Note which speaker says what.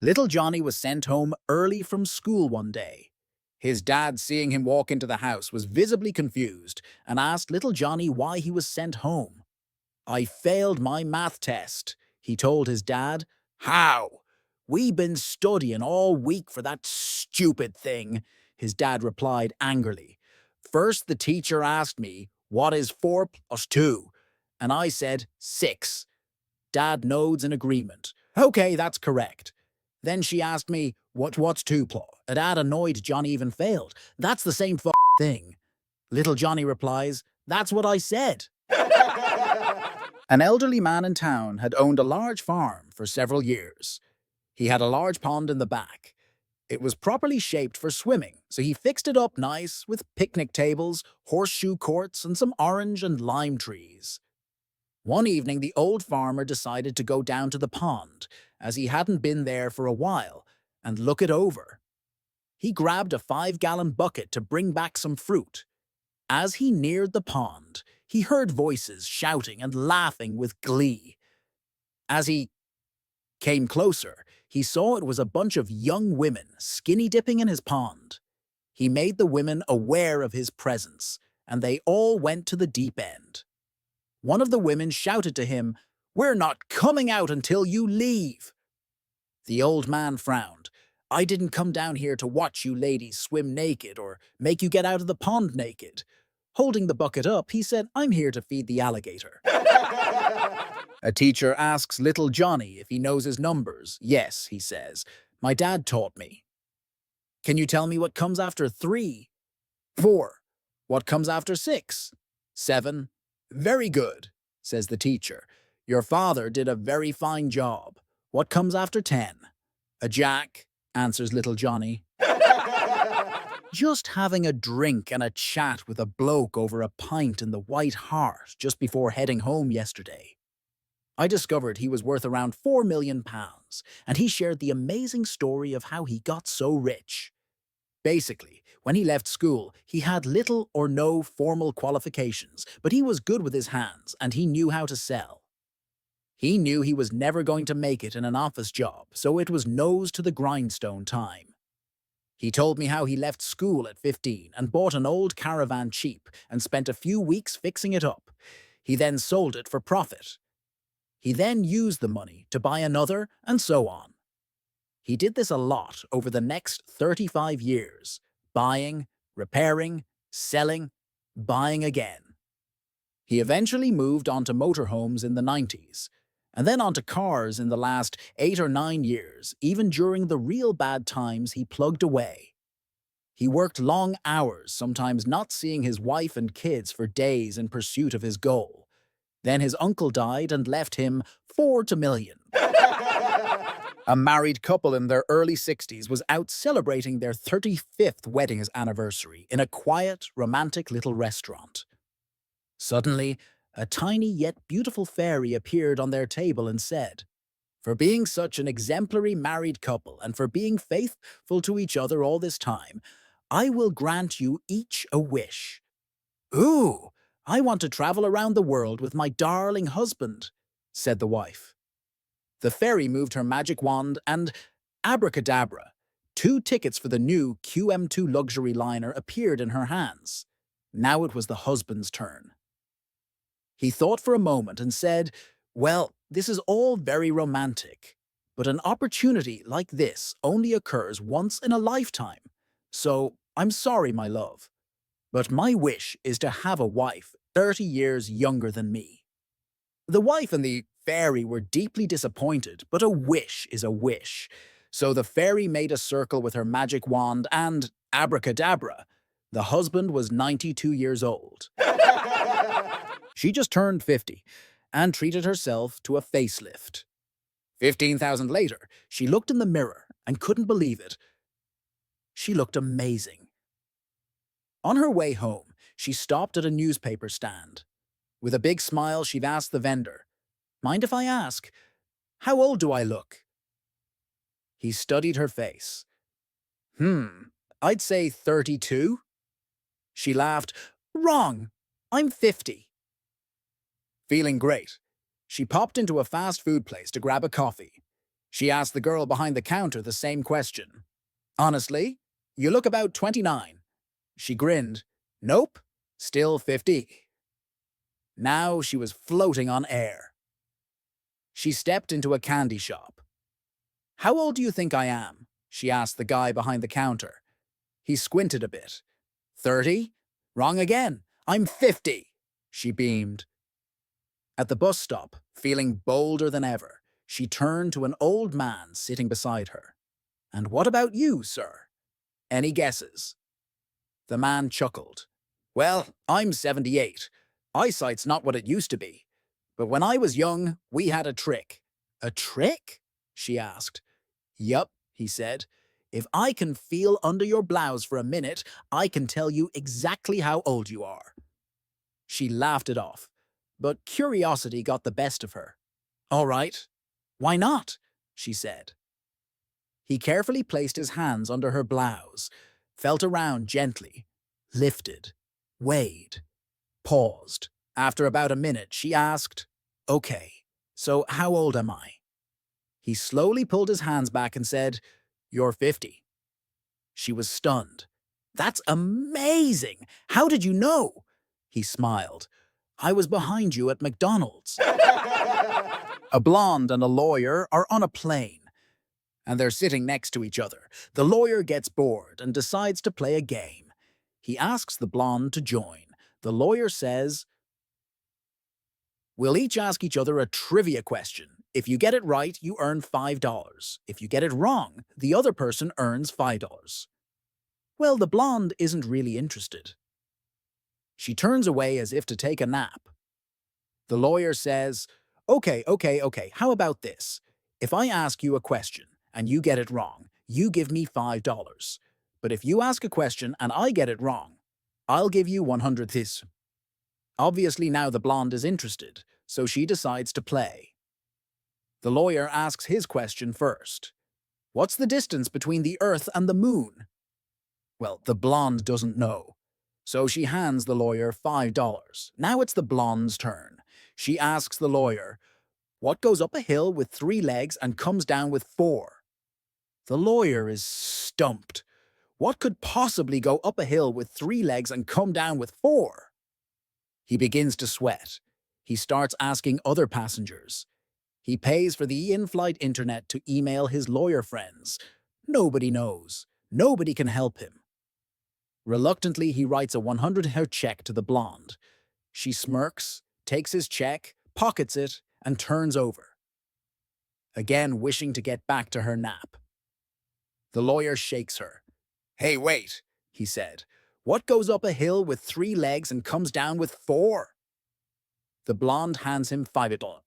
Speaker 1: Little Johnny was sent home early from school one day. His dad, seeing him walk into the house, was visibly confused and asked little Johnny why he was sent home. "I failed my math test," he told his dad. "How?" "We been studying all week for that stupid thing," his dad replied angrily. "First the teacher asked me, 'What is 4 plus 2?' And I said, 6. Dad nods in agreement. "Okay, that's correct." Then she asked me, what's 2 plus? And Dad, annoyed Johnny even failed. "That's the same thing." Little Johnny replies, "That's what I said." An elderly man in town had owned a large farm for several years. He had a large pond in the back. It was properly shaped for swimming, so he fixed it up nice with picnic tables, horseshoe courts, and some orange and lime trees. One evening, the old farmer decided to go down to the pond, as he hadn't been there for a while, and look it over. He grabbed a 5-gallon bucket to bring back some fruit. As he neared the pond, he heard voices shouting and laughing with glee. As he came closer, he saw it was a bunch of young women skinny dipping in his pond. He made the women aware of his presence, and they all went to the deep end. One of the women shouted to him, "We're not coming out until you leave." The old man frowned. "I didn't come down here to watch you ladies swim naked or make you get out of the pond naked." Holding the bucket up, he said, "I'm here to feed the alligator." A teacher asks little Johnny if he knows his numbers. "Yes," he says. "My dad taught me." "Can you tell me what comes after 3? 4. What comes after 6? 7. "Very good," says the teacher. "Your father did a very fine job. What comes after 10? "A jack," answers little Johnny. Just having a drink and a chat with a bloke over a pint in the White Hart just before heading home yesterday. I discovered he was worth around £4 million, and he shared the amazing story of how he got so rich. Basically, when he left school, he had little or no formal qualifications, but he was good with his hands and he knew how to sell. He knew he was never going to make it in an office job, so it was nose to the grindstone time. He told me how he left school at 15 and bought an old caravan cheap and spent a few weeks fixing it up. He then sold it for profit. He then used the money to buy another, and so on. He did this a lot over the next 35 years, buying, repairing, selling, buying again. He eventually moved on to motorhomes in the 90s, and then onto cars in the last 8 or 9 years, even during the real bad times he plugged away. He worked long hours, sometimes not seeing his wife and kids for days in pursuit of his goal. Then his uncle died and left him 4 to million. A married couple in their early 60s was out celebrating their 35th wedding anniversary in a quiet, romantic little restaurant. Suddenly, a tiny yet beautiful fairy appeared on their table and said, "For being such an exemplary married couple and for being faithful to each other all this time, I will grant you each a wish." "Ooh, I want to travel around the world with my darling husband," said the wife. The fairy moved her magic wand and, abracadabra, 2 tickets for the new QM2 luxury liner appeared in her hands. Now it was the husband's turn. He thought for a moment and said, "Well, this is all very romantic, but an opportunity like this only occurs once in a lifetime. So, I'm sorry, my love, but my wish is to have a wife 30 years younger than me." The wife and the fairy were deeply disappointed, but a wish is a wish. So the fairy made a circle with her magic wand and, abracadabra, the husband was 92 years old. She just turned 50 and treated herself to a facelift. 15,000 later, she looked in the mirror and couldn't believe it. She looked amazing. On her way home, she stopped at a newspaper stand. With a big smile, she asked the vendor, "Mind if I ask, how old do I look?" He studied her face. I'd say 32." She laughed. "Wrong. I'm 50." Feeling great, she popped into a fast food place to grab a coffee. She asked the girl behind the counter the same question. Honestly, you look about 29. She grinned. Nope, still 50. Now she was floating on air. She stepped into a candy shop. How old do you think I am? She asked the guy behind the counter. He squinted a bit. 30? Wrong again. I'm 50. She beamed. At the bus stop, feeling bolder than ever, she turned to an old man sitting beside her. And what about you, sir? Any guesses? The man chuckled. Well, I'm 78. Eyesight's not what it used to be. But when I was young, we had a trick. A trick? She asked. Yup, he said. If I can feel under your blouse for a minute, I can tell you exactly how old you are. She laughed it off, but curiosity got the best of her. All right. Why not? She said. He carefully placed his hands under her blouse, felt around gently, lifted, weighed, paused. After about a minute, she asked, Okay, so how old am I? He slowly pulled his hands back and said, You're 50. She was stunned. That's amazing! How did you know? He smiled. I was behind you at McDonald's. A blonde and a lawyer are on a plane, and they're sitting next to each other. The lawyer gets bored and decides to play a game. He asks the blonde to join. The lawyer says, We'll each ask each other a trivia question. If you get it right, you earn $5. If you get it wrong, the other person earns $5. Well, the blonde isn't really interested. She turns away as if to take a nap. The lawyer says, Okay, how about this? If I ask you a question and you get it wrong, you give me $5. But if you ask a question and I get it wrong, I'll give you 100 this. Obviously now the blonde is interested, so she decides to play. The lawyer asks his question first. What's the distance between the Earth and the Moon? Well, the blonde doesn't know. So she hands the lawyer $5. Now it's the blonde's turn. She asks the lawyer, What goes up a hill with 3 legs and comes down with 4? The lawyer is stumped. What could possibly go up a hill with 3 legs and come down with 4? He begins to sweat. He starts asking other passengers. He pays for the in-flight internet to email his lawyer friends. Nobody knows. Nobody can help him. Reluctantly, he writes a $100 check to the blonde. She smirks, takes his check, pockets it, and turns over, again wishing to get back to her nap. The lawyer shakes her. Hey, wait, he said. What goes up a hill with 3 legs and comes down with 4? The blonde hands him $5.